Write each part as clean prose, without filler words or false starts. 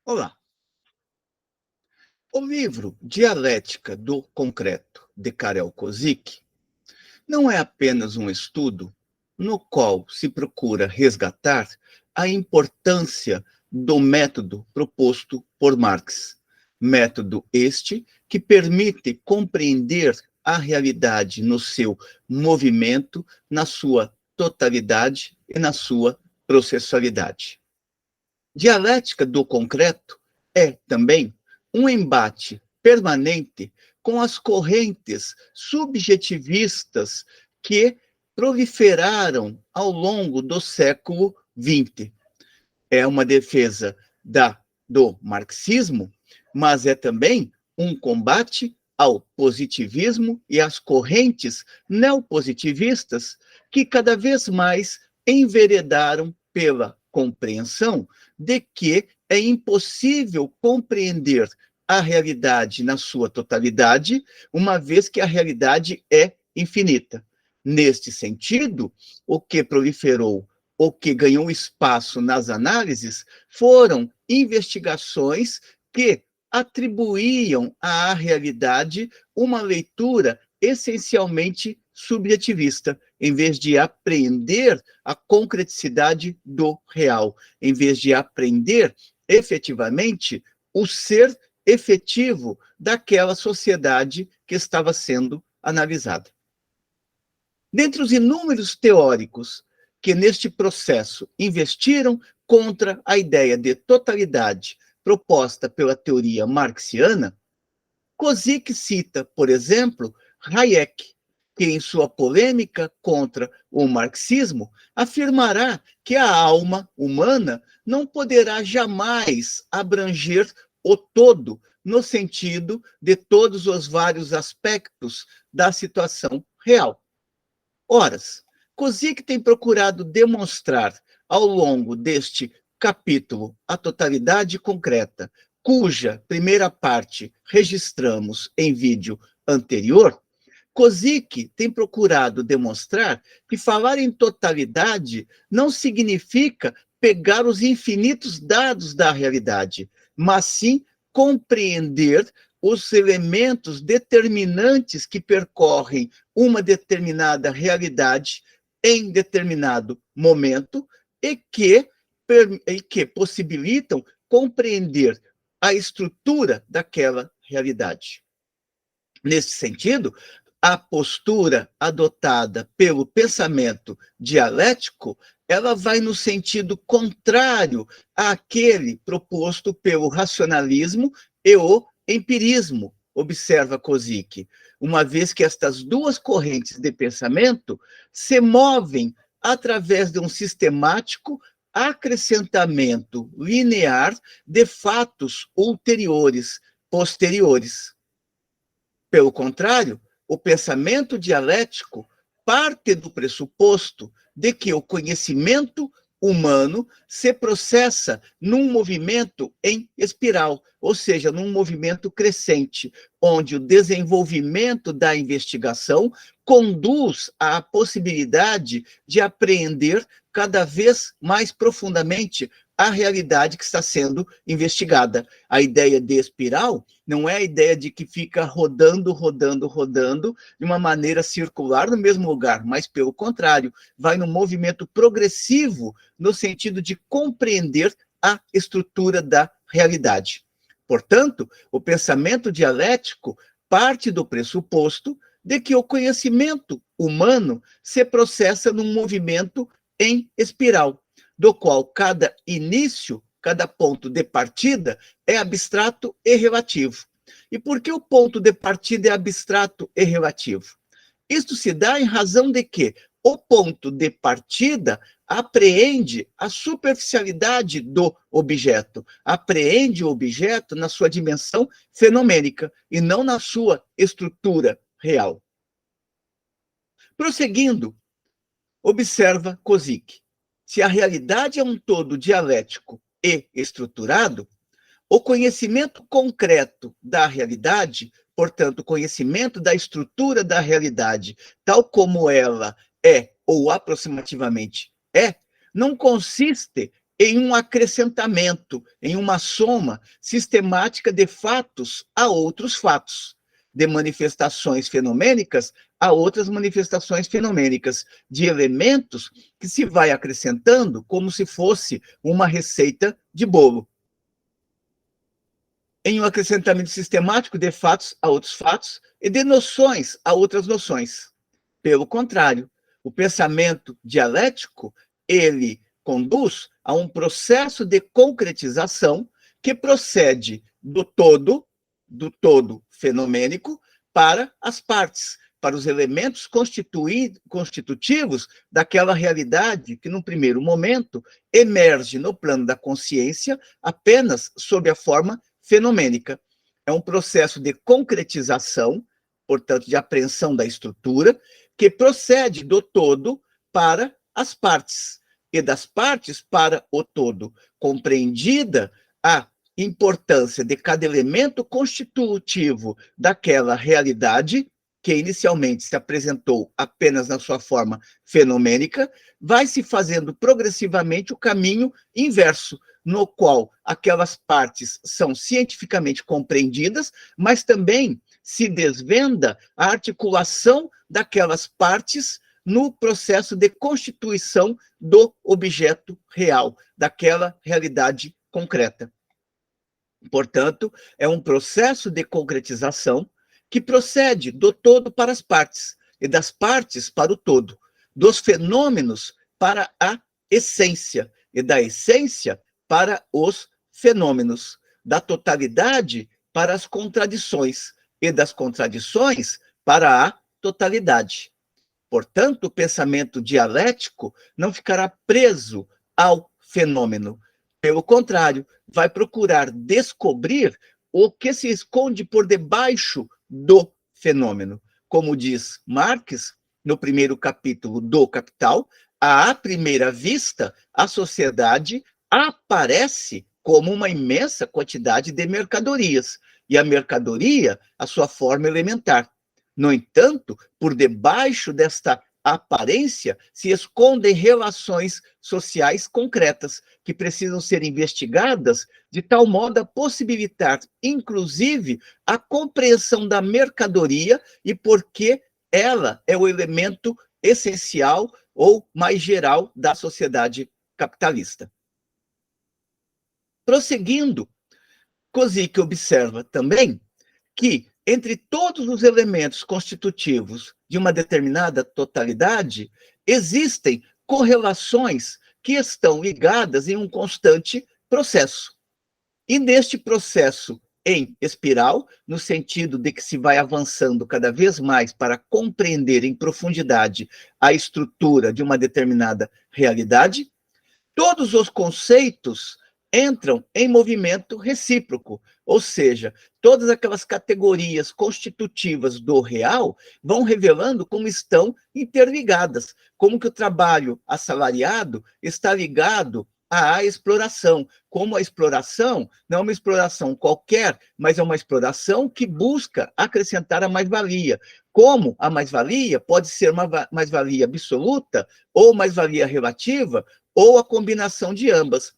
Olá. O livro Dialética do Concreto, de Karel Kozik, não é apenas um estudo no qual se procura resgatar a importância do método proposto por Marx. Método este que permite compreender a realidade no seu movimento, na sua totalidade e na sua processualidade. Dialética do concreto é também um embate permanente com as correntes subjetivistas que proliferaram ao longo do século XX. É uma defesa do marxismo, mas é também um combate ao positivismo e às correntes neopositivistas que cada vez mais enveredaram pela compreensão de que é impossível compreender a realidade na sua totalidade, uma vez que a realidade é infinita. Neste sentido, o que proliferou, o que ganhou espaço nas análises, foram investigações que atribuíam à realidade uma leitura essencialmente subjetivista, em vez de apreender a concreticidade do real, em vez de aprender efetivamente o ser efetivo daquela sociedade que estava sendo analisada. Dentre os inúmeros teóricos que neste processo investiram contra a ideia de totalidade proposta pela teoria marxiana, Kozik cita, por exemplo, Hayek, que em sua polêmica contra o marxismo afirmará que a alma humana não poderá jamais abranger o todo no sentido de todos os vários aspectos da situação real. Ora, Kozik tem procurado demonstrar ao longo deste capítulo a totalidade concreta, cuja primeira parte registramos em vídeo anterior. Kozik tem procurado demonstrar que falar em totalidade não significa pegar os infinitos dados da realidade, mas sim compreender os elementos determinantes que percorrem uma determinada realidade em determinado momento e que possibilitam compreender a estrutura daquela realidade. Nesse sentido, a postura adotada pelo pensamento dialético, ela vai no sentido contrário àquele proposto pelo racionalismo e o empirismo, observa Kozik, uma vez que estas duas correntes de pensamento se movem através de um sistemático acrescentamento linear de fatos ulteriores, posteriores. Pelo contrário, o pensamento dialético parte do pressuposto de que o conhecimento humano se processa num movimento em espiral, ou seja, num movimento crescente, onde o desenvolvimento da investigação conduz à possibilidade de apreender cada vez mais profundamente a realidade que está sendo investigada. A ideia de espiral não é a ideia de que fica rodando, rodando, rodando de uma maneira circular no mesmo lugar, mas, pelo contrário, vai no movimento progressivo no sentido de compreender a estrutura da realidade. Portanto, o pensamento dialético parte do pressuposto de que o conhecimento humano se processa num movimento em espiral, do qual cada início, cada ponto de partida é abstrato e relativo. E por que o ponto de partida é abstrato e relativo? Isto se dá em razão de que o ponto de partida apreende a superficialidade do objeto, apreende o objeto na sua dimensão fenomênica e não na sua estrutura real. Prosseguindo, observa Kozik. Se a realidade é um todo dialético e estruturado, o conhecimento concreto da realidade, portanto, o conhecimento da estrutura da realidade, tal como ela é, ou aproximativamente é, não consiste em um acrescentamento, em uma soma sistemática de fatos a outros fatos, de manifestações fenomênicas a outras manifestações fenomênicas, de elementos que se vai acrescentando como se fosse uma receita de bolo. Em um acrescentamento sistemático de fatos a outros fatos e de noções a outras noções. Pelo contrário, o pensamento dialético, ele conduz a um processo de concretização que procede do todo fenomênico, para as partes, para os elementos constitutivos daquela realidade que, num primeiro momento, emerge no plano da consciência apenas sob a forma fenomênica. É um processo de concretização, portanto, de apreensão da estrutura, que procede do todo para as partes, e das partes para o todo, compreendida a importância de cada elemento constitutivo daquela realidade, que inicialmente se apresentou apenas na sua forma fenomênica, vai se fazendo progressivamente o caminho inverso, no qual aquelas partes são cientificamente compreendidas, mas também se desvenda a articulação daquelas partes no processo de constituição do objeto real, daquela realidade concreta. Portanto, é um processo de concretização que procede do todo para as partes, e das partes para o todo, dos fenômenos para a essência, e da essência para os fenômenos, da totalidade para as contradições, e das contradições para a totalidade. Portanto, o pensamento dialético não ficará preso ao fenômeno. Pelo contrário, vai procurar descobrir o que se esconde por debaixo do fenômeno. Como diz Marx, no primeiro capítulo do Capital, à primeira vista, a sociedade aparece como uma imensa quantidade de mercadorias, e a mercadoria, a sua forma elementar. No entanto, por debaixo desta aparência se escondem relações sociais concretas que precisam ser investigadas de tal modo a possibilitar, inclusive, a compreensão da mercadoria e por que ela é o elemento essencial ou mais geral da sociedade capitalista. Prosseguindo, Kozik observa também que, entre todos os elementos constitutivos de uma determinada totalidade, existem correlações que estão ligadas em um constante processo. E neste processo em espiral, no sentido de que se vai avançando cada vez mais para compreender em profundidade a estrutura de uma determinada realidade, todos os conceitos entram em movimento recíproco, ou seja, todas aquelas categorias constitutivas do real vão revelando como estão interligadas, como que o trabalho assalariado está ligado à exploração, como a exploração não é uma exploração qualquer, mas é uma exploração que busca acrescentar a mais-valia, como a mais-valia pode ser uma mais-valia absoluta, ou mais-valia relativa, ou a combinação de ambas.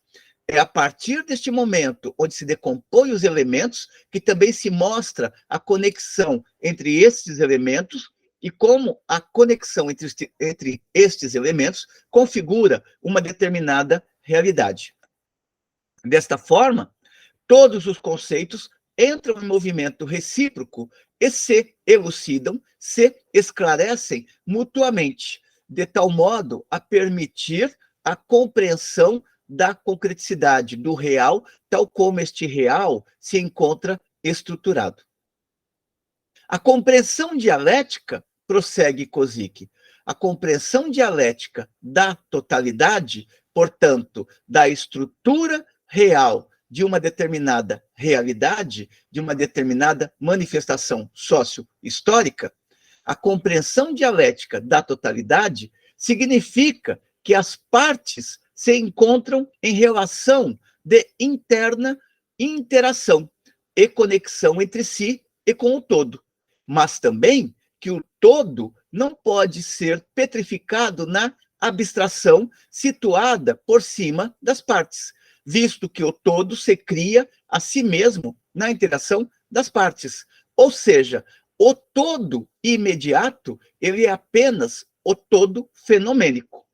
É a partir deste momento, onde se decompõem os elementos, que também se mostra a conexão entre estes elementos e como a conexão entre estes elementos configura uma determinada realidade. Desta forma, todos os conceitos entram em movimento recíproco e se elucidam, se esclarecem mutuamente, de tal modo a permitir a compreensão da concreticidade do real, tal como este real se encontra estruturado. A compreensão dialética, prossegue Kozik, a compreensão dialética da totalidade, portanto, da estrutura real de uma determinada realidade, de uma determinada manifestação sócio-histórica, a compreensão dialética da totalidade significa que as partes se encontram em relação de interna interação e conexão entre si e com o todo, mas também que o todo não pode ser petrificado na abstração situada por cima das partes, visto que o todo se cria a si mesmo na interação das partes. Ou seja, o todo imediato, ele é apenas o todo fenomênico.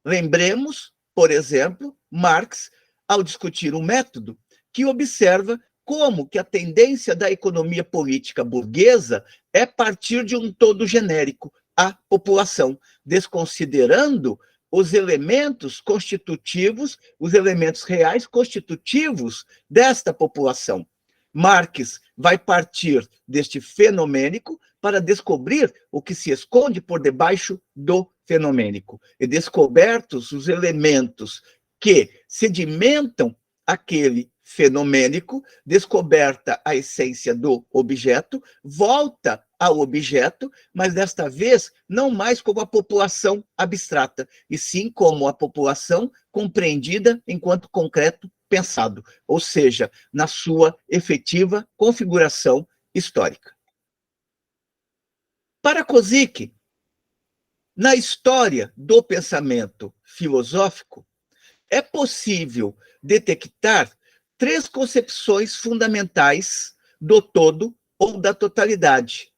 Lembremos, por exemplo, Marx, ao discutir um método, que observa como que a tendência da economia política burguesa é partir de um todo genérico, a população, desconsiderando os elementos constitutivos, os elementos reais constitutivos desta população. Marx vai partir deste fenomênico para descobrir o que se esconde por debaixo do fenomênico. E descobertos os elementos que sedimentam aquele fenomênico, descoberta a essência do objeto, volta ao objeto, mas desta vez não mais como a população abstrata, e sim como a população compreendida enquanto concreto pensado, ou seja, na sua efetiva configuração histórica. Para Kozik, na história do pensamento filosófico, é possível detectar três concepções fundamentais do todo ou da totalidade,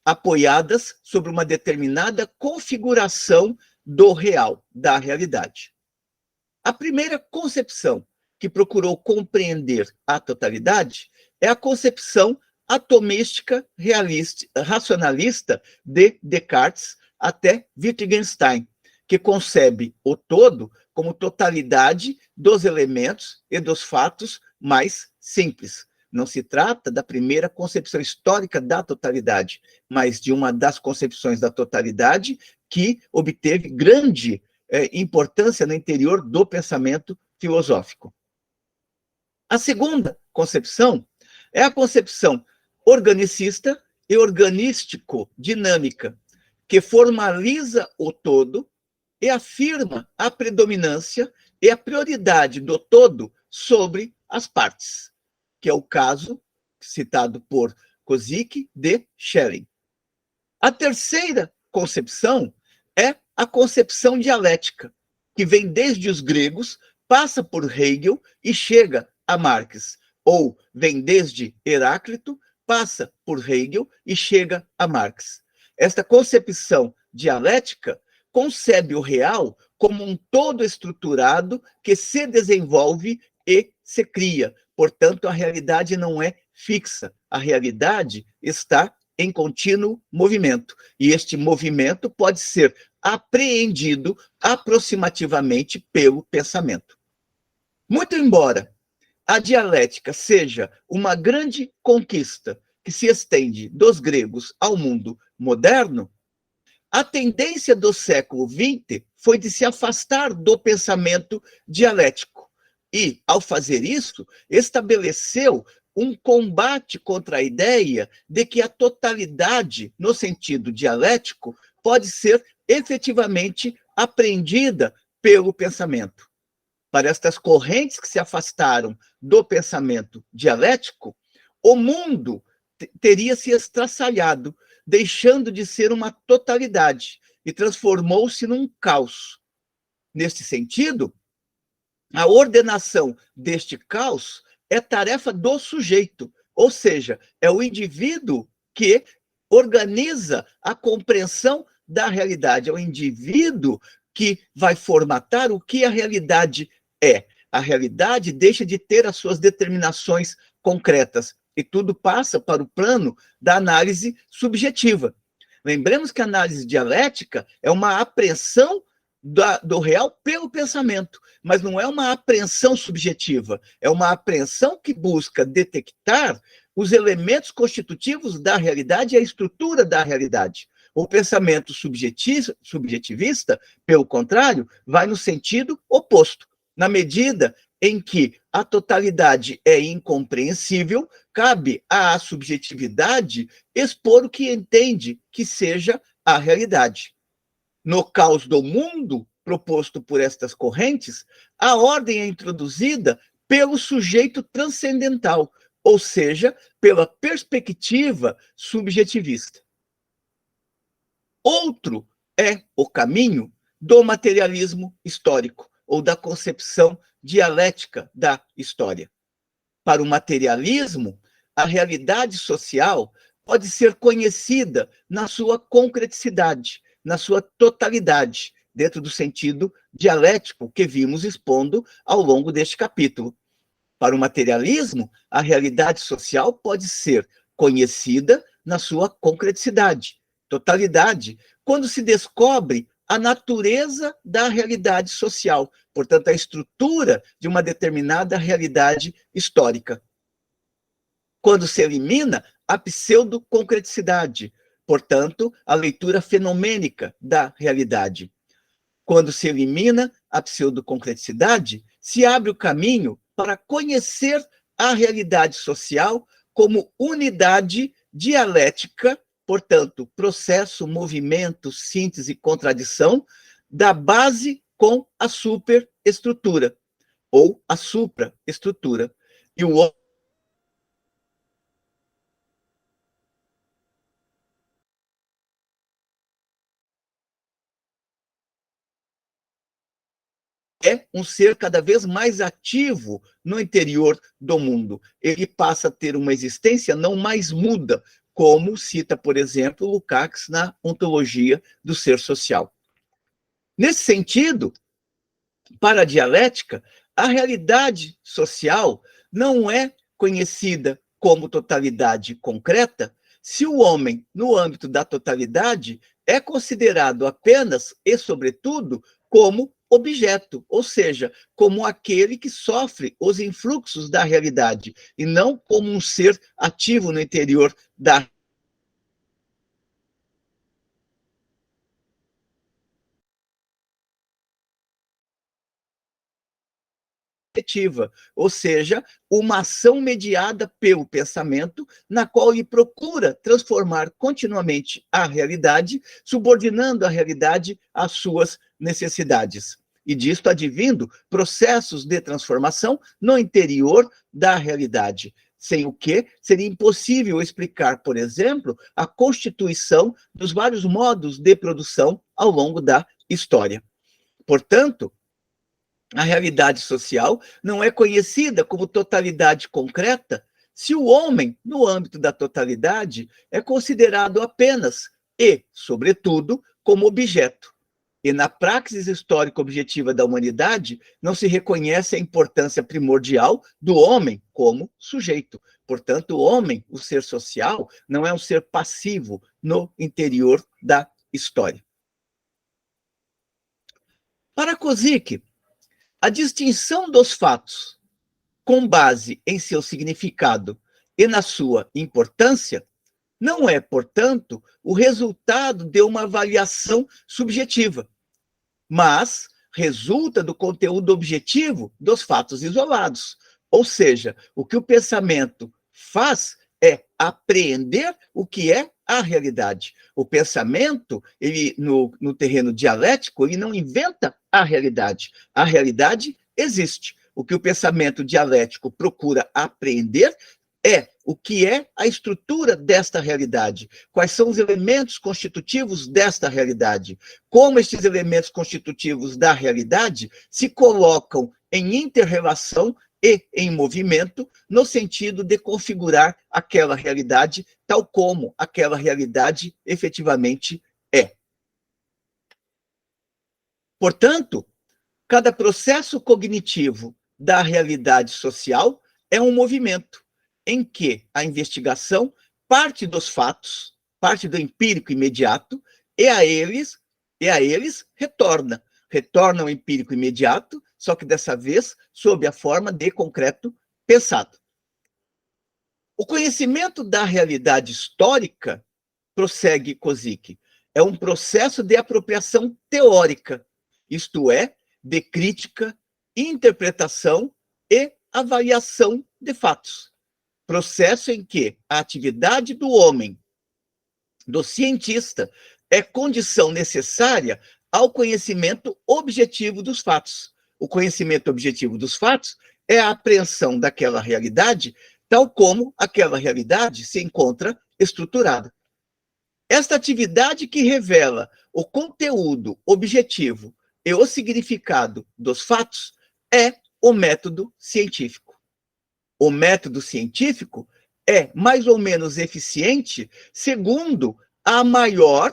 apoiadas sobre uma determinada configuração do real, da realidade. A primeira concepção que procurou compreender a totalidade é a concepção atomística realista, racionalista de Descartes até Wittgenstein, que concebe o todo como totalidade dos elementos e dos fatos mais simples. Não se trata da primeira concepção histórica da totalidade, mas de uma das concepções da totalidade que obteve grande importância no interior do pensamento filosófico. A segunda concepção é a concepção organicista e organístico-dinâmica, que formaliza o todo e afirma a predominância e a prioridade do todo sobre as partes, que é o caso citado por Kozik de Schelling. A terceira concepção é a concepção dialética, que vem desde os gregos, passa por Hegel e chega a Marx, ou vem desde Heráclito, passa por Hegel e chega a Marx. Esta concepção dialética concebe o real como um todo estruturado que se desenvolve e se cria. Portanto, a realidade não é fixa. A realidade está em contínuo movimento. E este movimento pode ser apreendido aproximativamente pelo pensamento. Muito embora a dialética seja uma grande conquista que se estende dos gregos ao mundo moderno, a tendência do século XX foi de se afastar do pensamento dialético e, ao fazer isso, estabeleceu um combate contra a ideia de que a totalidade, no sentido dialético, pode ser efetivamente apreendida pelo pensamento. Para estas correntes que se afastaram do pensamento dialético, o mundo teria se estraçalhado, deixando de ser uma totalidade e transformou-se num caos. Neste sentido, a ordenação deste caos é tarefa do sujeito, ou seja, é o indivíduo que organiza a compreensão da realidade, é o indivíduo que vai formatar o que a realidade é. A realidade deixa de ter as suas determinações concretas e tudo passa para o plano da análise subjetiva. Lembremos que a análise dialética é uma apreensão do real pelo pensamento, mas não é uma apreensão subjetiva, é uma apreensão que busca detectar os elementos constitutivos da realidade e a estrutura da realidade. O pensamento subjetivista, pelo contrário, vai no sentido oposto. Na medida em que a totalidade é incompreensível, cabe à subjetividade expor o que entende que seja a realidade. No caos do mundo, proposto por estas correntes, a ordem é introduzida pelo sujeito transcendental, ou seja, pela perspectiva subjetivista. Outro é o caminho do materialismo histórico, ou da concepção dialética da história. Para o materialismo, a realidade social pode ser conhecida na sua concreticidade, na sua totalidade, dentro do sentido dialético que vimos expondo ao longo deste capítulo. Para o materialismo, a realidade social pode ser conhecida na sua concreticidade, totalidade, quando se descobre a natureza da realidade social, portanto, a estrutura de uma determinada realidade histórica. Quando se elimina a pseudo-concreticidade, portanto, a leitura fenomênica da realidade. Quando se elimina a pseudo-concreticidade, se abre o caminho para conhecer a realidade social como unidade dialética, portanto, processo, movimento, síntese, contradição, da base com a superestrutura, ou a supraestrutura. E o é um ser cada vez mais ativo no interior do mundo. Ele passa a ter uma existência não mais muda, como cita, por exemplo, Lukács na Ontologia do Ser Social. Nesse sentido, para a dialética, a realidade social não é conhecida como totalidade concreta se o homem, no âmbito da totalidade, é considerado apenas e, sobretudo, como objeto, ou seja, como aquele que sofre os influxos da realidade, e não como um ser ativo no interior da afetiva, ou seja, uma ação mediada pelo pensamento, na qual ele procura transformar continuamente a realidade, subordinando a realidade às suas necessidades. E disto advindo processos de transformação no interior da realidade, sem o que seria impossível explicar, por exemplo, a constituição dos vários modos de produção ao longo da história. Portanto, a realidade social não é conhecida como totalidade concreta se o homem, no âmbito da totalidade, é considerado apenas e, sobretudo, como objeto. E na praxis histórica objetiva da humanidade, não se reconhece a importância primordial do homem como sujeito. Portanto, o homem, o ser social, não é um ser passivo no interior da história. Para Kozik, a distinção dos fatos, com base em seu significado e na sua importância, não é, portanto, o resultado de uma avaliação subjetiva, mas resulta do conteúdo objetivo dos fatos isolados. Ou seja, o que o pensamento faz é apreender o que é a realidade. O pensamento, ele, no terreno dialético, ele não inventa a realidade. A realidade existe. O que o pensamento dialético procura apreender é o que é a estrutura desta realidade, quais são os elementos constitutivos desta realidade, como estes elementos constitutivos da realidade se colocam em inter-relação e em movimento, no sentido de configurar aquela realidade tal como aquela realidade efetivamente é. Portanto, cada processo cognitivo da realidade social é um movimento em que a investigação parte dos fatos, parte do empírico imediato, e a eles retorna ao empírico imediato, só que dessa vez sob a forma de concreto pensado. O conhecimento da realidade histórica, prossegue Kozik, é um processo de apropriação teórica, isto é, de crítica, interpretação e avaliação de fatos. Processo em que a atividade do homem, do cientista, é condição necessária ao conhecimento objetivo dos fatos. O conhecimento objetivo dos fatos é a apreensão daquela realidade, tal como aquela realidade se encontra estruturada. Esta atividade que revela o conteúdo objetivo e o significado dos fatos é o método científico. O método científico é mais ou menos eficiente segundo a maior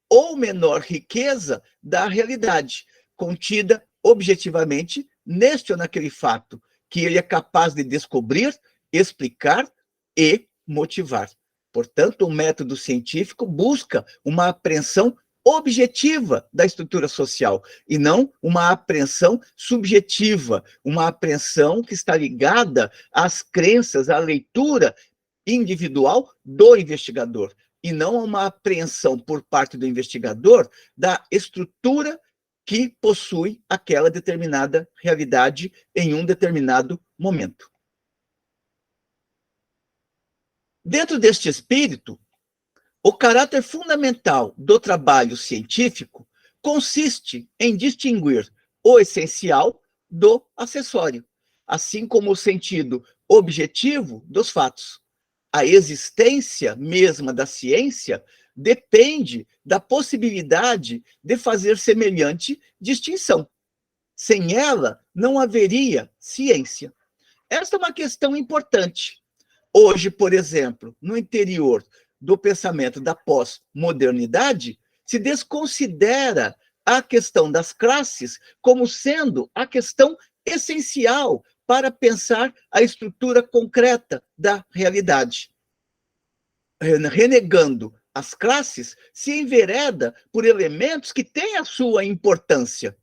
ou menor riqueza da realidade, contida objetivamente neste ou naquele fato, que ele é capaz de descobrir, explicar e motivar. Portanto, o método científico busca uma apreensão objetiva da estrutura social e não uma apreensão subjetiva, uma apreensão que está ligada às crenças, à leitura individual do investigador e não a uma apreensão por parte do investigador da estrutura que possui aquela determinada realidade em um determinado momento. Dentro deste espírito, o caráter fundamental do trabalho científico consiste em distinguir o essencial do acessório, assim como o sentido objetivo dos fatos. A existência mesma da ciência depende da possibilidade de fazer semelhante distinção. Sem ela, não haveria ciência. Esta é uma questão importante. Hoje, por exemplo, no interior do pensamento da pós-modernidade, se desconsidera a questão das classes como sendo a questão essencial para pensar a estrutura concreta da realidade. Renegando as classes, se envereda por elementos que têm a sua importância,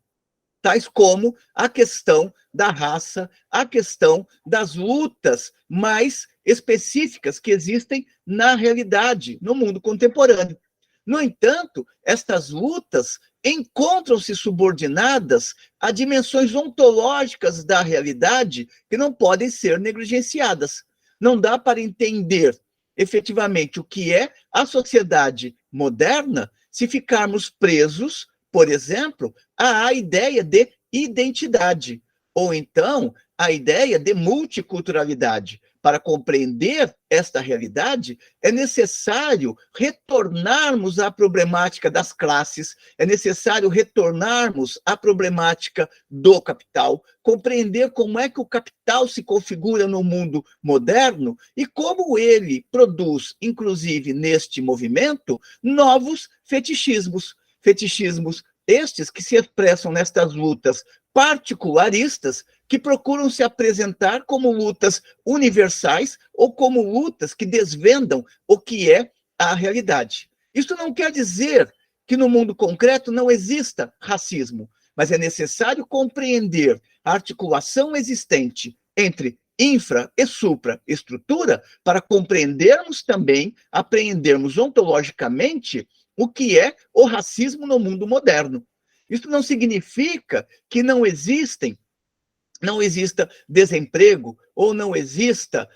tais como a questão da raça, a questão das lutas mais específicas que existem na realidade, no mundo contemporâneo. No entanto, estas lutas encontram-se subordinadas a dimensões ontológicas da realidade que não podem ser negligenciadas. Não dá para entender efetivamente o que é a sociedade moderna se ficarmos presos, por exemplo, à ideia de identidade, ou então a ideia de multiculturalidade. Para compreender esta realidade, é necessário retornarmos à problemática das classes, é necessário retornarmos à problemática do capital, compreender como é que o capital se configura no mundo moderno e como ele produz, inclusive neste movimento, novos fetichismos. Fetichismos estes que se expressam nestas lutas particularistas que procuram se apresentar como lutas universais ou como lutas que desvendam o que é a realidade. Isso não quer dizer que no mundo concreto não exista racismo, mas é necessário compreender a articulação existente entre infra e supraestrutura para compreendermos também, apreendermos ontologicamente o que é o racismo no mundo moderno. Isso não significa que não exista desemprego ou não exista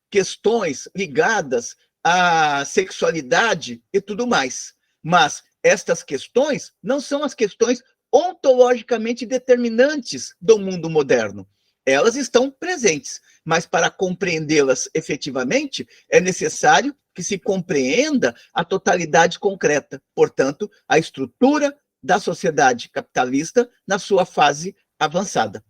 questões ligadas à sexualidade e tudo mais. Mas estas questões não são as questões ontologicamente determinantes do mundo moderno. Elas estão presentes, mas para compreendê-las efetivamente é necessário que se compreenda a totalidade concreta, portanto, a estrutura da sociedade capitalista na sua fase avançada.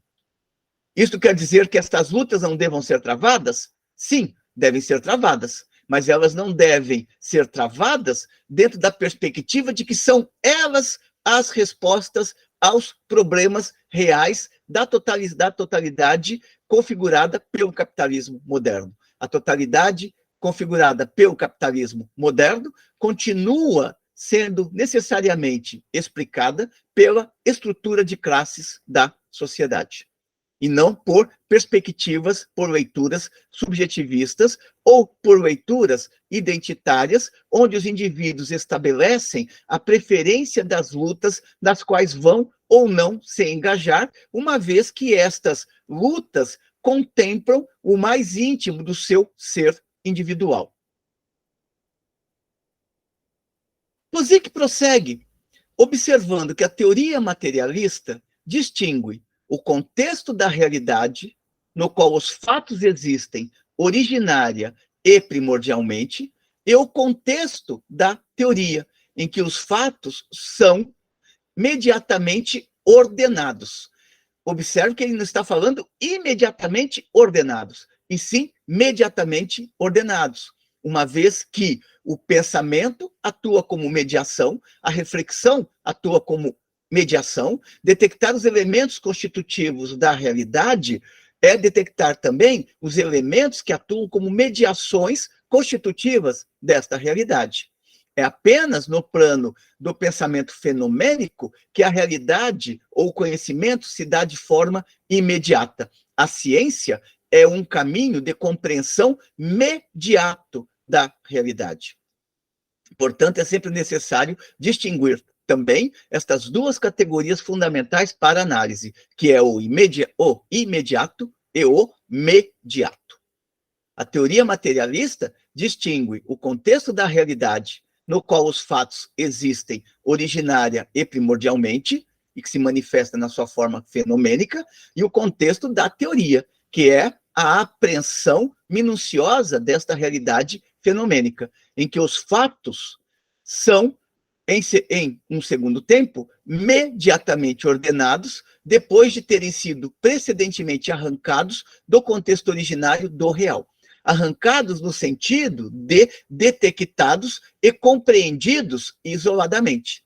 Isso quer dizer que estas lutas não devam ser travadas? Sim, devem ser travadas, mas elas não devem ser travadas dentro da perspectiva de que são elas as respostas aos problemas reais da totalidade configurada pelo capitalismo moderno. A totalidade configurada pelo capitalismo moderno continua sendo necessariamente explicada pela estrutura de classes da sociedade, e não por perspectivas, por leituras subjetivistas ou por leituras identitárias, onde os indivíduos estabelecem a preferência das lutas nas quais vão ou não se engajar, uma vez que estas lutas contemplam o mais íntimo do seu ser individual. Nozick prossegue, observando que a teoria materialista distingue o contexto da realidade, no qual os fatos existem originária e primordialmente, e o contexto da teoria, em que os fatos são imediatamente ordenados. Observe que ele não está falando imediatamente ordenados, e sim imediatamente ordenados, uma vez que o pensamento atua como mediação, a reflexão atua como mediação, detectar os elementos constitutivos da realidade é detectar também os elementos que atuam como mediações constitutivas desta realidade. É apenas no plano do pensamento fenomênico que a realidade ou o conhecimento se dá de forma imediata. A ciência é um caminho de compreensão imediato da realidade. Portanto, é sempre necessário distinguir também estas duas categorias fundamentais para análise, que é o imediato e o mediato. A teoria materialista distingue o contexto da realidade, no qual os fatos existem originária e primordialmente, e que se manifesta na sua forma fenomênica, e o contexto da teoria, que é a apreensão minuciosa desta realidade fenomênica, em que os fatos são, em um segundo tempo, imediatamente ordenados, depois de terem sido precedentemente arrancados do contexto originário do real. Arrancados no sentido de detectados e compreendidos isoladamente.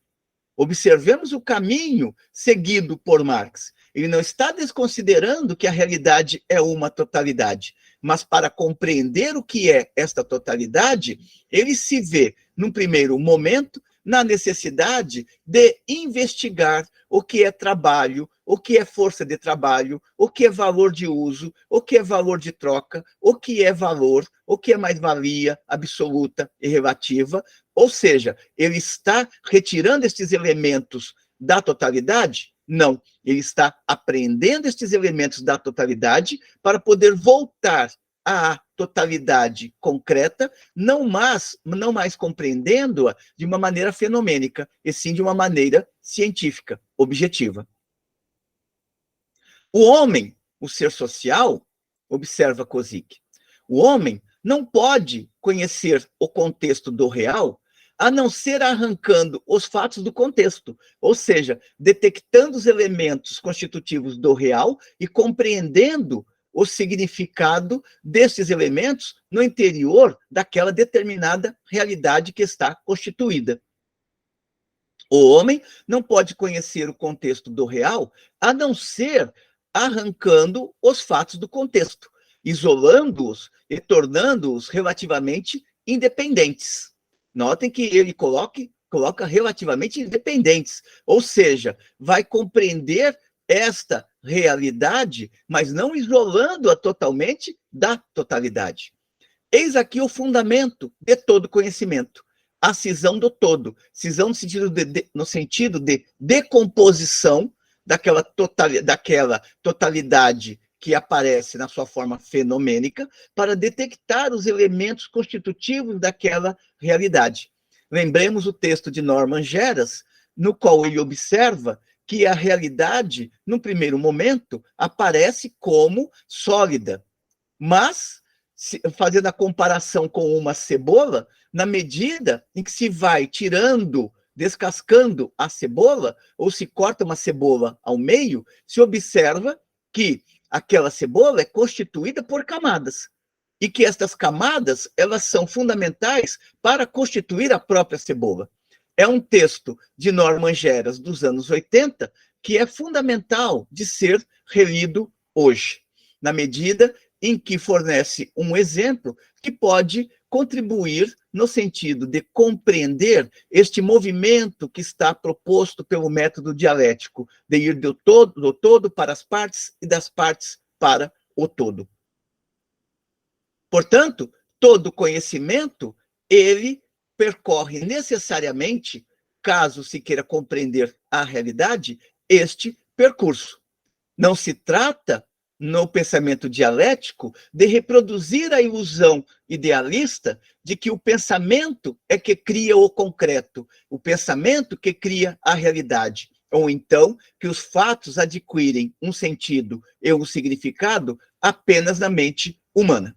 Observemos o caminho seguido por Marx. Ele não está desconsiderando que a realidade é uma totalidade, mas para compreender o que é esta totalidade, ele se vê, num primeiro momento, na necessidade de investigar o que é trabalho, o que é força de trabalho, o que é valor de uso, o que é valor de troca, o que é valor, o que é mais-valia absoluta e relativa. Ou seja, ele está retirando estes elementos da totalidade? Não, ele está apreendendo estes elementos da totalidade para poder voltar à totalidade concreta, não mais compreendendo-a de uma maneira fenomênica, e sim de uma maneira científica, objetiva. O homem, o ser social, observa Kozik, o homem não pode conhecer o contexto do real a não ser arrancando os fatos do contexto, ou seja, detectando os elementos constitutivos do real e compreendendo o significado desses elementos no interior daquela determinada realidade que está constituída. O homem não pode conhecer o contexto do real a não ser arrancando os fatos do contexto, isolando-os e tornando-os relativamente independentes. Notem que ele coloca relativamente independentes, ou seja, vai compreender esta realidade, mas não isolando-a totalmente da totalidade. Eis aqui o fundamento de todo conhecimento, a cisão do todo. Cisão no sentido de decomposição daquela totalidade que aparece na sua forma fenomênica para detectar os elementos constitutivos daquela realidade. Lembremos o texto de Norman Geras, no qual ele observa que a realidade, no primeiro momento, aparece como sólida, mas, fazendo a comparação com uma cebola, na medida em que se vai tirando, descascando a cebola, ou se corta uma cebola ao meio, se observa que aquela cebola é constituída por camadas, e que estas camadas, elas são fundamentais para constituir a própria cebola. É um texto de Norman Geras, dos anos 80, que é fundamental de ser relido hoje, na medida em que fornece um exemplo que pode contribuir no sentido de compreender este movimento que está proposto pelo método dialético, de ir do todo para as partes e das partes para o todo. Portanto, todo conhecimento, ele percorre necessariamente, caso se queira compreender a realidade, este percurso. Não se trata, no pensamento dialético, de reproduzir a ilusão idealista de que o pensamento é que cria o concreto, o pensamento que cria a realidade, ou então que os fatos adquirem um sentido e um significado apenas na mente humana.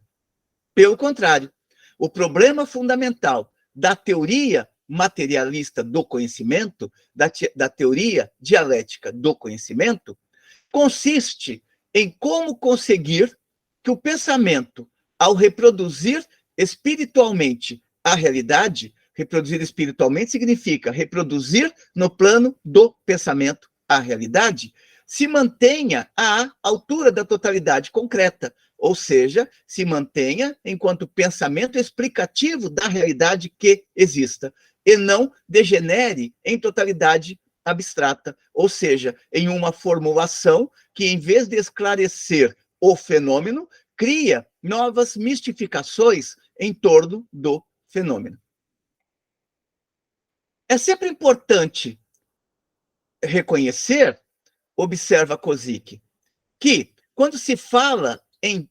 Pelo contrário, o problema fundamental da teoria materialista do conhecimento, da teoria dialética do conhecimento, consiste em como conseguir que o pensamento, ao reproduzir espiritualmente a realidade, reproduzir espiritualmente significa reproduzir no plano do pensamento a realidade, se mantenha à altura da totalidade concreta, ou seja, se mantenha enquanto pensamento explicativo da realidade que exista, e não degenere em totalidade abstrata, ou seja, em uma formulação que, em vez de esclarecer o fenômeno, cria novas mistificações em torno do fenômeno. É sempre importante reconhecer, observa Kozik, que quando se fala em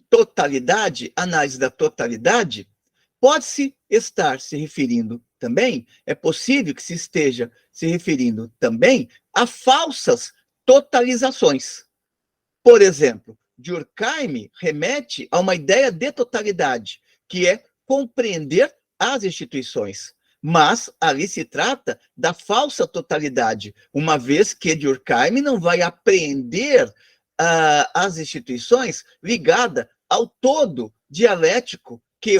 totalidade, análise da totalidade, pode-se estar se referindo também, é possível que se esteja se referindo também a falsas totalizações. Por exemplo, Durkheim remete a uma ideia de totalidade, que é compreender as instituições. Mas ali se trata da falsa totalidade, uma vez que Durkheim não vai apreender as instituições ligada ao todo dialético que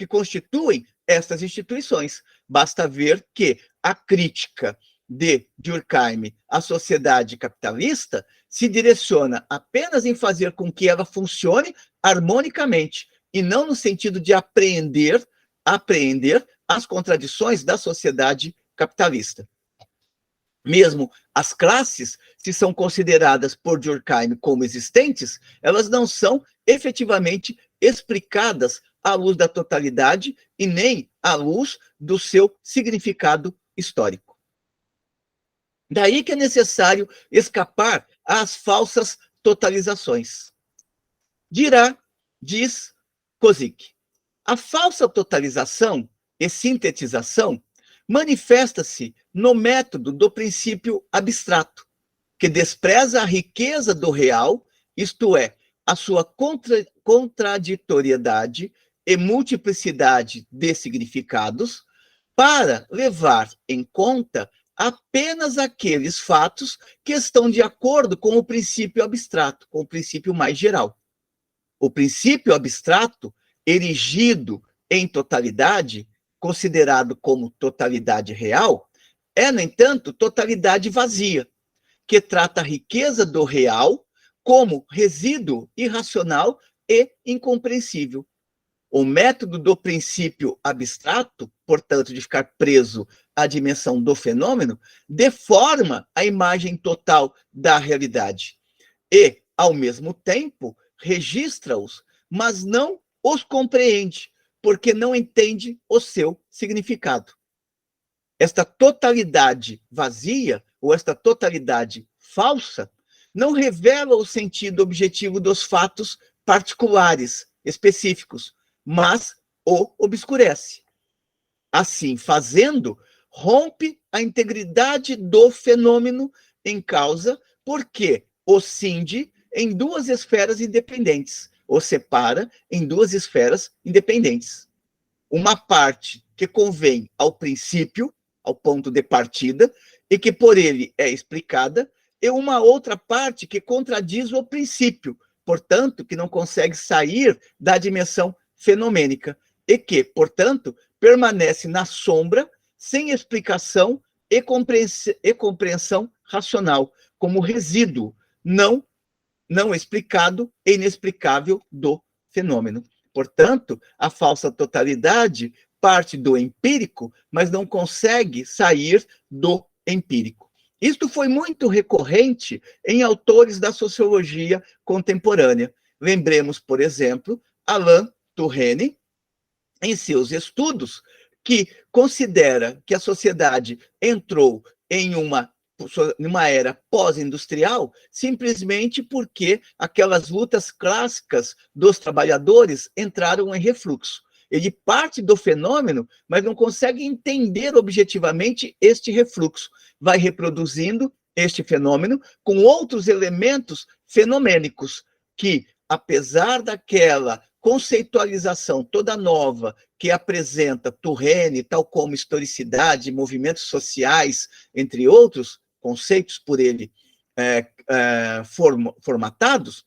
constituem essas instituições. Basta ver que a crítica de Durkheim à sociedade capitalista se direciona apenas em fazer com que ela funcione harmonicamente, e não no sentido de apreender as contradições da sociedade capitalista. Mesmo as classes, se são consideradas por Durkheim como existentes, elas não são efetivamente explicadas à luz da totalidade e nem à luz do seu significado histórico. Daí que é necessário escapar às falsas totalizações. Diz Kozik, a falsa totalização e sintetização manifesta-se no método do princípio abstrato, que despreza a riqueza do real, isto é, a sua contraditoriedade e multiplicidade de significados, para levar em conta apenas aqueles fatos que estão de acordo com o princípio abstrato, com o princípio mais geral. O princípio abstrato, erigido em totalidade, considerado como totalidade real, é, no entanto, totalidade vazia, que trata a riqueza do real como resíduo irracional e incompreensível. O método do princípio abstrato, portanto, de ficar preso à dimensão do fenômeno, deforma a imagem total da realidade e, ao mesmo tempo, registra-os, mas não os compreende, porque não entende o seu significado. Esta totalidade vazia, ou esta totalidade falsa, não revela o sentido objetivo dos fatos particulares, específicos, mas o obscurece. Assim, fazendo, rompe a integridade do fenômeno em causa, porque o cinde em duas esferas independentes, o separa em duas esferas independentes. Uma parte que convém ao princípio, ao ponto de partida, e que por ele é explicada, e uma outra parte que contradiz o princípio, portanto, que não consegue sair da dimensão fenomênica, e que, portanto, permanece na sombra, sem explicação e compreensão racional, como resíduo não explicado e inexplicável do fenômeno. Portanto, a falsa totalidade parte do empírico, mas não consegue sair do empírico. Isto foi muito recorrente em autores da sociologia contemporânea. Lembremos, por exemplo, Alain Touraine, em seus estudos, que considera que a sociedade entrou em uma era pós-industrial, simplesmente porque aquelas lutas clássicas dos trabalhadores entraram em refluxo. Ele parte do fenômeno, mas não consegue entender objetivamente este refluxo. Vai reproduzindo este fenômeno com outros elementos fenomênicos, que, apesar daquela conceitualização toda nova que apresenta Turrene, tal como historicidade, movimentos sociais, entre outros conceitos por ele formatados,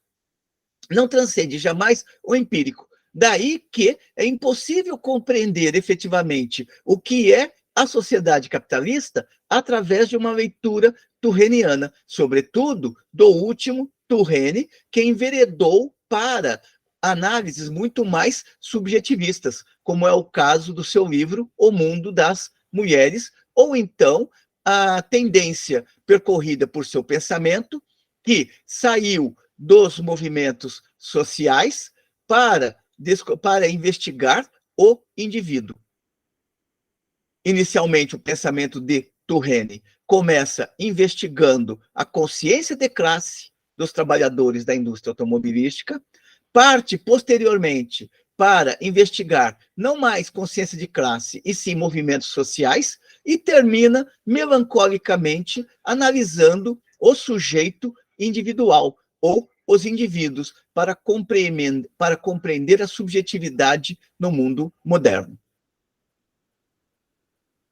não transcende jamais o empírico. Daí que é impossível compreender efetivamente o que é a sociedade capitalista através de uma leitura turreniana, sobretudo do último Turrene, que enveredou para análises muito mais subjetivistas, como é o caso do seu livro O Mundo das Mulheres, ou então a tendência percorrida por seu pensamento, que saiu dos movimentos sociais para investigar o indivíduo. Inicialmente, o pensamento de Turrene começa investigando a consciência de classe dos trabalhadores da indústria automobilística, parte posteriormente para investigar não mais consciência de classe, e sim movimentos sociais, e termina melancolicamente analisando o sujeito individual, ou os indivíduos, para compreender a subjetividade no mundo moderno.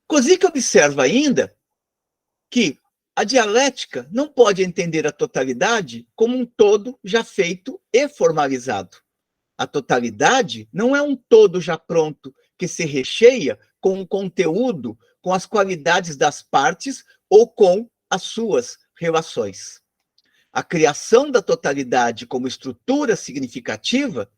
Kozik observa ainda que a dialética não pode entender a totalidade como um todo já feito e formalizado. A totalidade não é um todo já pronto que se recheia com o conteúdo, com as qualidades das partes ou com as suas relações. A criação da totalidade como estrutura significativa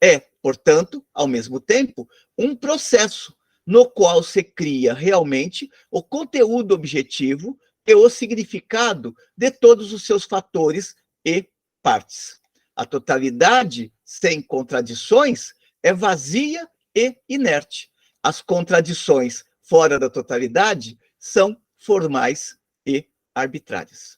é, portanto, ao mesmo tempo, um processo no qual se cria realmente o conteúdo objetivo e o significado de todos os seus fatores e partes. A totalidade, sem contradições, é vazia e inerte. As contradições fora da totalidade são formais e arbitrárias.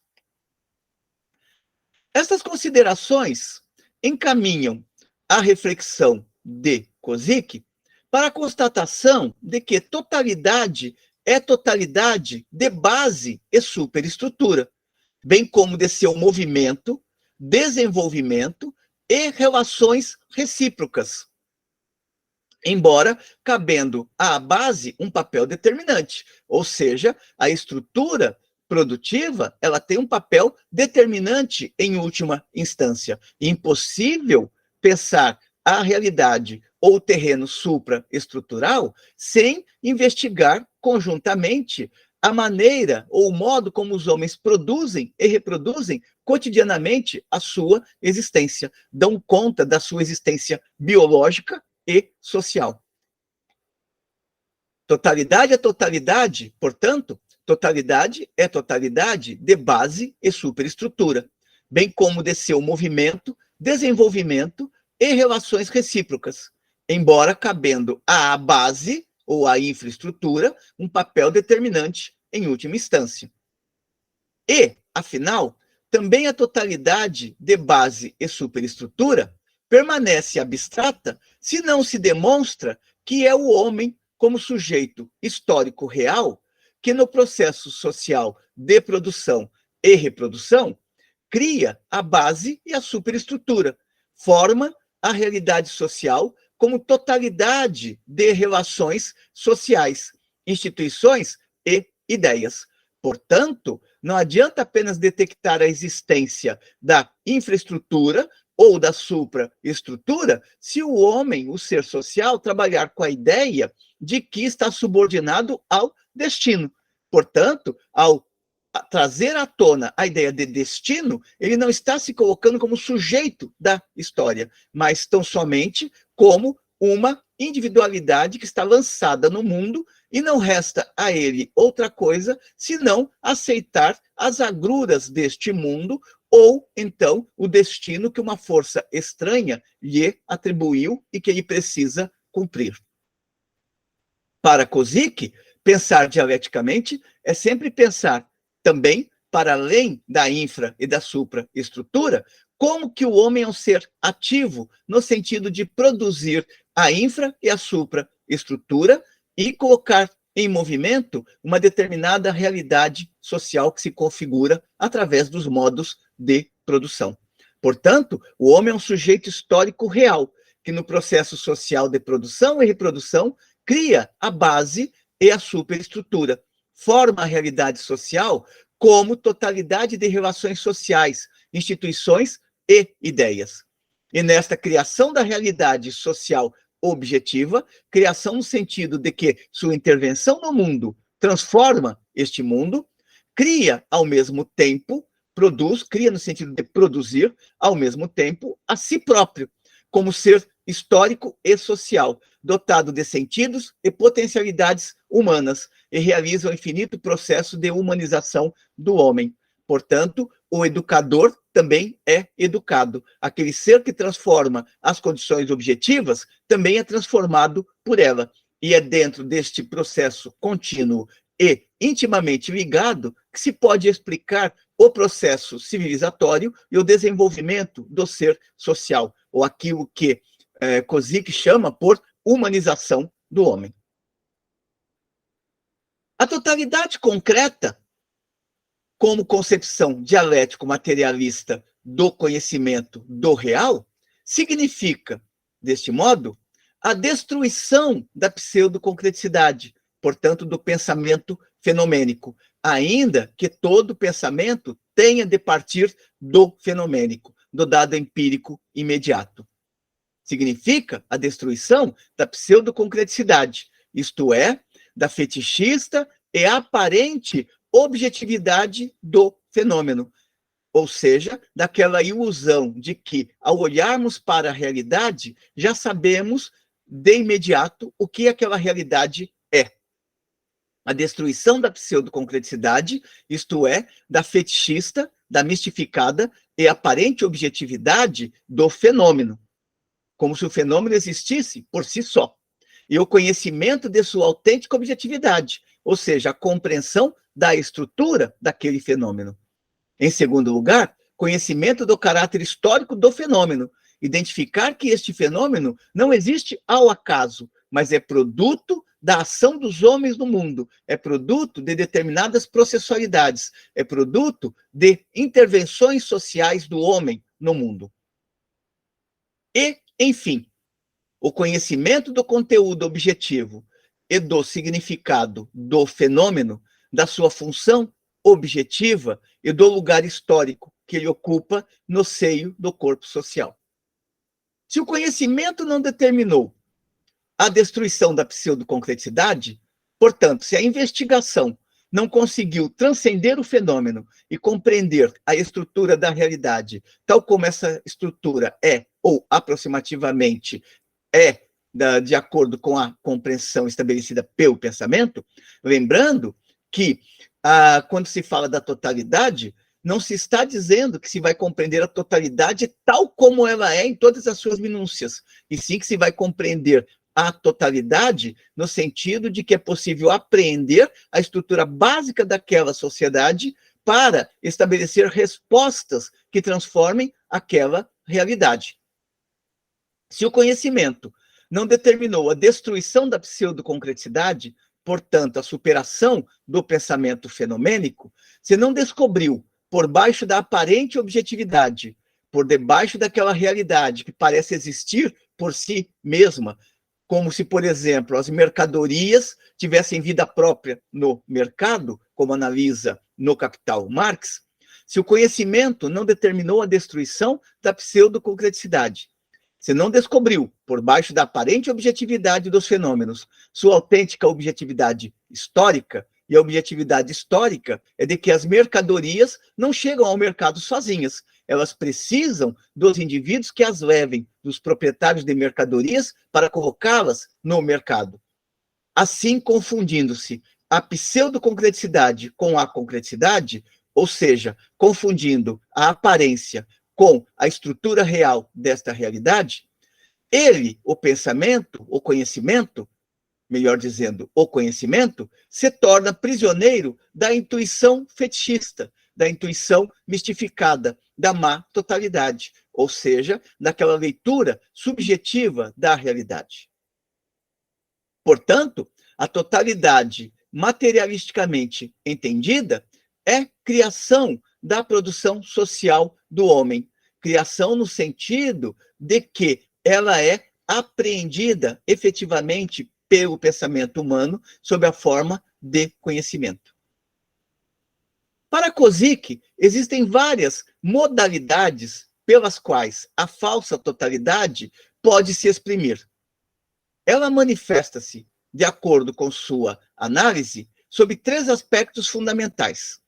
Essas considerações encaminham a reflexão de Kozik para a constatação de que totalidade é totalidade de base e superestrutura, bem como de seu movimento, desenvolvimento e relações recíprocas, embora cabendo à base um papel determinante, ou seja, a estrutura produtiva, ela tem um papel determinante em última instância. Impossível pensar a realidade ou o terreno supraestrutural sem investigar conjuntamente a maneira ou o modo como os homens produzem e reproduzem cotidianamente a sua existência, dão conta da sua existência biológica e social. Totalidade é totalidade, portanto, totalidade é totalidade de base e superestrutura, bem como de seu movimento, desenvolvimento e relações recíprocas, embora cabendo à base ou à infraestrutura um papel determinante em última instância. E, afinal, também a totalidade de base e superestrutura permanece abstrata se não se demonstra que é o homem como sujeito histórico real que no processo social de produção e reprodução cria a base e a superestrutura, forma a realidade social como totalidade de relações sociais, instituições e ideias. Portanto, não adianta apenas detectar a existência da infraestrutura ou da supraestrutura se o homem, o ser social, trabalhar com a ideia de que está subordinado ao destino. Portanto, ao trazer à tona a ideia de destino, ele não está se colocando como sujeito da história, mas tão somente como uma individualidade que está lançada no mundo e não resta a ele outra coisa senão aceitar as agruras deste mundo ou, então, o destino que uma força estranha lhe atribuiu e que ele precisa cumprir. Para Kozik, pensar dialeticamente é sempre pensar também, para além da infra e da supraestrutura, como que o homem é um ser ativo, no sentido de produzir a infra e a supraestrutura e colocar em movimento uma determinada realidade social que se configura através dos modos de produção. Portanto, o homem é um sujeito histórico real, que no processo social de produção e reprodução cria a base e a superestrutura, forma a realidade social como totalidade de relações sociais, instituições e ideias. E nesta criação da realidade social objetiva, criação no sentido de que sua intervenção no mundo transforma este mundo, cria ao mesmo tempo, cria no sentido de produzir, ao mesmo tempo, a si próprio, como ser histórico e social, dotado de sentidos e potencialidades humanas, e realiza o infinito processo de humanização do homem. Portanto, o educador também é educado. Aquele ser que transforma as condições objetivas também é transformado por ela. E é dentro deste processo contínuo e intimamente ligado que se pode explicar o processo civilizatório e o desenvolvimento do ser social, ou aquilo que Kozik chama por humanização do homem. A totalidade concreta, como concepção dialético-materialista do conhecimento do real, significa, deste modo, a destruição da pseudo-concreticidade, portanto, do pensamento fenomênico, ainda que todo pensamento tenha de partir do fenomênico, do dado empírico imediato. Significa a destruição da pseudo-concreticidade, isto é, da fetichista e aparente objetividade do fenômeno, ou seja, daquela ilusão de que, ao olharmos para a realidade, já sabemos de imediato o que aquela realidade é. A destruição da pseudo-concreticidade, isto é, da fetichista, da mistificada e aparente objetividade do fenômeno, como se o fenômeno existisse por si só, e o conhecimento de sua autêntica objetividade, ou seja, a compreensão da estrutura daquele fenômeno. Em segundo lugar, conhecimento do caráter histórico do fenômeno, identificar que este fenômeno não existe ao acaso, mas é produto da ação dos homens no mundo, é produto de determinadas processualidades, é produto de intervenções sociais do homem no mundo. E, enfim, o conhecimento do conteúdo objetivo e do significado do fenômeno, da sua função objetiva e do lugar histórico que ele ocupa no seio do corpo social. Se o conhecimento não determinou a destruição da pseudo-concreticidade, portanto, se a investigação não conseguiu transcender o fenômeno e compreender a estrutura da realidade, tal como essa estrutura é, ou aproximativamente é, de acordo com a compreensão estabelecida pelo pensamento, lembrando que, quando se fala da totalidade, não se está dizendo que se vai compreender a totalidade tal como ela é em todas as suas minúcias, e sim que se vai compreender a totalidade no sentido de que é possível apreender a estrutura básica daquela sociedade para estabelecer respostas que transformem aquela realidade. Se o conhecimento não determinou a destruição da pseudo-concreticidade, portanto, a superação do pensamento fenomênico, se não descobriu, por baixo da aparente objetividade, por debaixo daquela realidade que parece existir por si mesma, como se, por exemplo, as mercadorias tivessem vida própria no mercado, como analisa no Capital Marx, se o conhecimento não determinou a destruição da pseudo-concreticidade, se não descobriu, por baixo da aparente objetividade dos fenômenos, sua autêntica objetividade histórica, e a objetividade histórica é de que as mercadorias não chegam ao mercado sozinhas, elas precisam dos indivíduos que as levem, dos proprietários de mercadorias, para colocá-las no mercado. Assim, confundindo-se a pseudo-concreticidade com a concreticidade, ou seja, confundindo a aparência com a estrutura real desta realidade, ele, o pensamento, o conhecimento, melhor dizendo, o conhecimento, se torna prisioneiro da intuição fetichista, da intuição mistificada, da má totalidade, ou seja, daquela leitura subjetiva da realidade. Portanto, a totalidade materialisticamente entendida é criação da produção social do homem, criação no sentido de que ela é apreendida efetivamente pelo pensamento humano sob a forma de conhecimento. Para Kozik, existem várias modalidades pelas quais a falsa totalidade pode se exprimir. Ela manifesta-se, de acordo com sua análise, sob 3 aspectos fundamentais.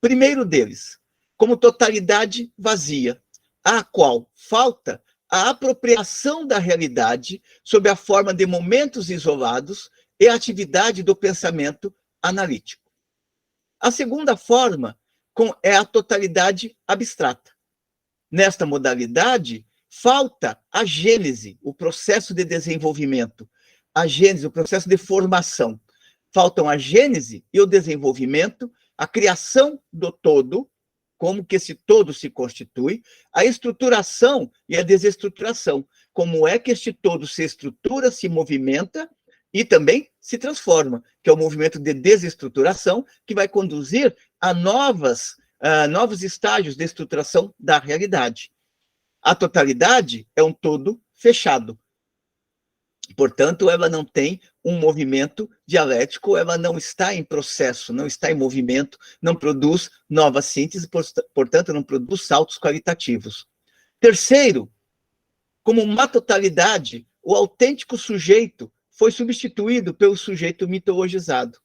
Primeiro deles, como totalidade vazia, a qual falta a apropriação da realidade sob a forma de momentos isolados e a atividade do pensamento analítico. A segunda forma é a totalidade abstrata. Nesta modalidade, falta a gênese, o processo de desenvolvimento, a gênese, o processo de formação. Faltam a gênese e o desenvolvimento, a criação do todo, como que esse todo se constitui, a estruturação e a desestruturação, como é que este todo se estrutura, se movimenta e também se transforma, que é o movimento de desestruturação que vai conduzir a novos estágios de estruturação da realidade. A totalidade é um todo fechado. Portanto, ela não tem um movimento dialético, ela não está em processo, não está em movimento, não produz nova síntese, portanto, não produz saltos qualitativos. Terceiro, como uma totalidade, o autêntico sujeito foi substituído pelo sujeito mitologizado.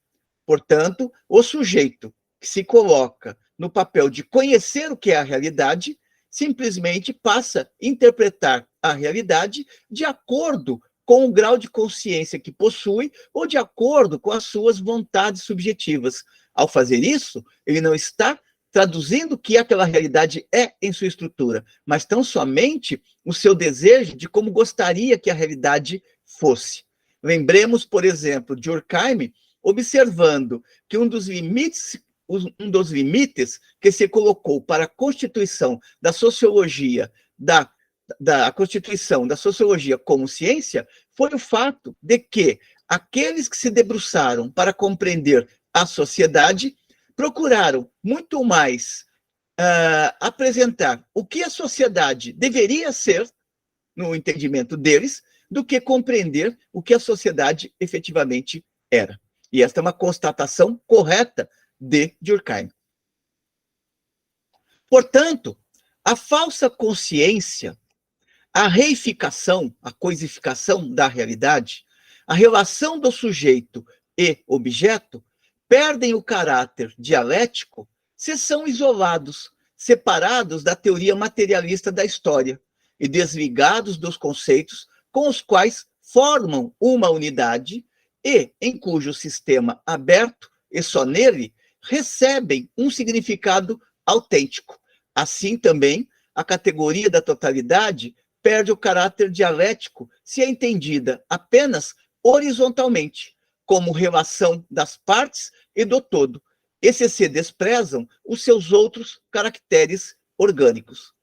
Portanto, o sujeito que se coloca no papel de conhecer o que é a realidade, simplesmente passa a interpretar a realidade de acordo com o grau de consciência que possui ou de acordo com as suas vontades subjetivas. Ao fazer isso, ele não está traduzindo o que aquela realidade é em sua estrutura, mas tão somente o seu desejo de como gostaria que a realidade fosse. Lembremos, por exemplo, de Durkheim observando que um dos limites que se colocou para a constituição da sociologia, da constituição da sociologia como ciência, foi o fato de que aqueles que se debruçaram para compreender a sociedade procuraram muito mais apresentar o que a sociedade deveria ser, no entendimento deles, do que compreender o que a sociedade efetivamente era. E esta é uma constatação correta de Durkheim. Portanto, a falsa consciência, a reificação, a coisificação da realidade, a relação do sujeito e objeto, perdem o caráter dialético se são isolados, separados da teoria materialista da história e desligados dos conceitos com os quais formam uma unidade e em cujo sistema aberto, e só nele, recebem um significado autêntico. Assim também, a categoria da totalidade perde o caráter dialético se é entendida apenas horizontalmente, como relação das partes e do todo, e se desprezam os seus outros caracteres orgânicos.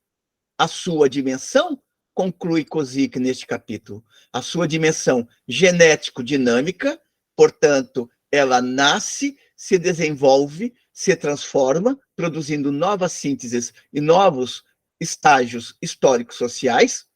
A sua dimensão, conclui Kozik neste capítulo, a sua dimensão genético-dinâmica, portanto, ela nasce, se desenvolve, se transforma, produzindo novas sínteses e novos estágios históricos sociais,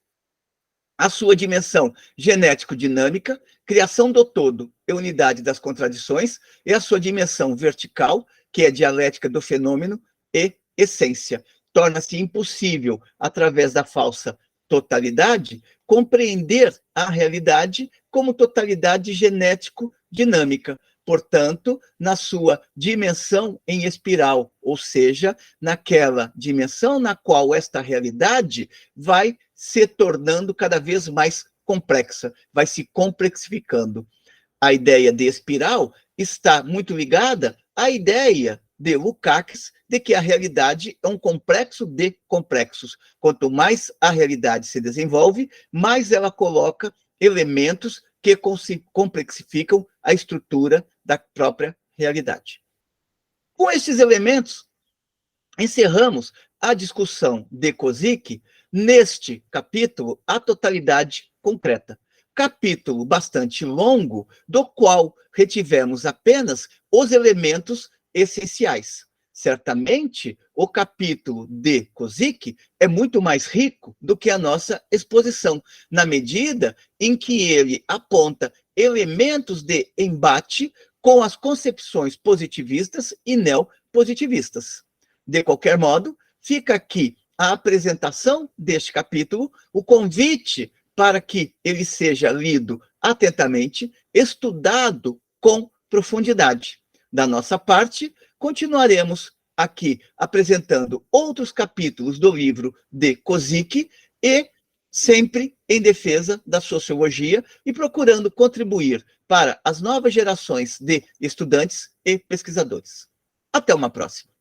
a sua dimensão genético-dinâmica, criação do todo e unidade das contradições, e a sua dimensão vertical, que é dialética do fenômeno e essência. Torna-se impossível, através da falsa totalidade, compreender a realidade como totalidade genético-dinâmica, portanto, na sua dimensão em espiral, ou seja, naquela dimensão na qual esta realidade vai se tornando cada vez mais complexa, vai se complexificando. A ideia de espiral está muito ligada à ideia de Lukács de que a realidade é um complexo de complexos. Quanto mais a realidade se desenvolve, mais ela coloca elementos que complexificam a estrutura da própria realidade. Com esses elementos, encerramos a discussão de Kozik neste capítulo, A Totalidade Concreta. Capítulo bastante longo, do qual retivemos apenas os elementos essenciais. Certamente, o capítulo de Kozik é muito mais rico do que a nossa exposição, na medida em que ele aponta elementos de embate com as concepções positivistas e neopositivistas. De qualquer modo, fica aqui a apresentação deste capítulo, o convite para que ele seja lido atentamente, estudado com profundidade. Da nossa parte, continuaremos aqui apresentando outros capítulos do livro de Kozik e sempre em defesa da sociologia e procurando contribuir para as novas gerações de estudantes e pesquisadores. Até uma próxima.